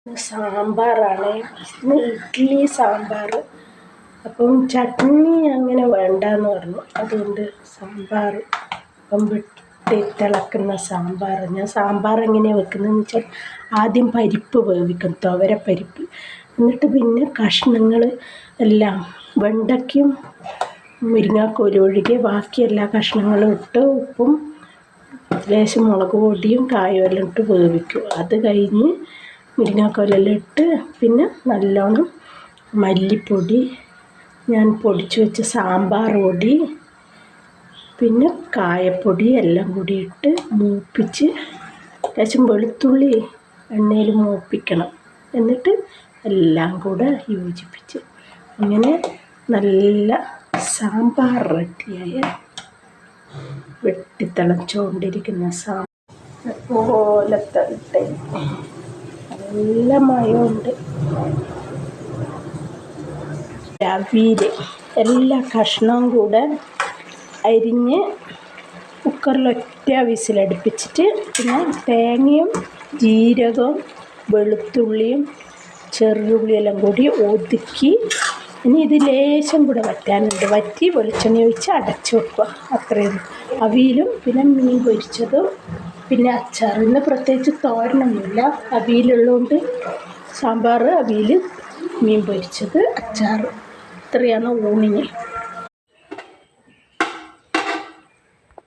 സാമ്പാറാണ്. ഇന്ന് ഇഡ്ഡലി സാമ്പാർ. അപ്പം ചട്നി അങ്ങനെ വേണ്ടാന്ന് പറഞ്ഞു. അതുകൊണ്ട് സാമ്പാർ, അപ്പം വെട്ടി തിളക്കുന്ന സാമ്പാർ. ഞാൻ സാമ്പാർ എങ്ങനെയാണ് വെക്കുന്നതെന്ന് വെച്ചാൽ ആദ്യം പരിപ്പ് വേവിക്കും, തുവരപ്പരിപ്പ്. എന്നിട്ട് പിന്നെ കഷ്ണങ്ങൾ എല്ലാം വെണ്ടയ്ക്കും മുരിങ്ങാക്കോലും ഒഴികെ ബാക്കി എല്ലാ കഷ്ണങ്ങളും ഇട്ട് ഉപ്പും ലേശം മുളക് പൊടിയും കായവും എല്ലാം ഇട്ട് വേവിക്കും. അത് കഴിഞ്ഞ് മുരിങ്ങാക്കോലെല്ലാം ഇട്ട് പിന്നെ നല്ലോണം മല്ലിപ്പൊടി, ഞാൻ പൊടിച്ച് വെച്ച സാമ്പാർ പൊടി, പിന്നെ കായപ്പൊടി എല്ലാം കൂടി ഇട്ട് മൂപ്പിച്ച് ലേശം വെളുത്തുള്ളി എണ്ണയിൽ മൂപ്പിക്കണം. എന്നിട്ട് എല്ലാം കൂടെ യോജിപ്പിച്ച് അങ്ങനെ നല്ല സാമ്പാർ റെഡിയായ വെട്ടിത്തിളച്ചുകൊണ്ടിരിക്കുന്ന പോലത്തെ ഇഡ്ഡലി. നല്ല മയമുണ്ട്. അവിയൽ എല്ലാ കഷ്ണവും കൂടെ അരിഞ്ഞ് കുക്കറിൽ ഒറ്റ വിസിലടുപ്പിച്ചിട്ട് പിന്നെ തേങ്ങയും ജീരകവും വെളുത്തുള്ളിയും ചെറിയുള്ളിയെല്ലാം കൂടി ഒതുക്കി, ഇനി ഇത് ലേശം കൂടെ വറ്റാനുണ്ട്, വറ്റി വെളിച്ചെണ്ണ ഒഴിച്ച് അടച്ചു വെക്കുക. അത്രയും അവിയലും പിന്നെ മീൻ പൊരിച്ചതും പിന്നെ അച്ചാർ. ഇന്ന് പ്രത്യേകിച്ച് തോരനൊന്നുമില്ല, അവിയലുള്ളതുകൊണ്ട് സാമ്പാർ, അവിയൽ, മീൻ പൊരിച്ചത്, അച്ചാർ. ഇത്രയാണ് ഊണിന്.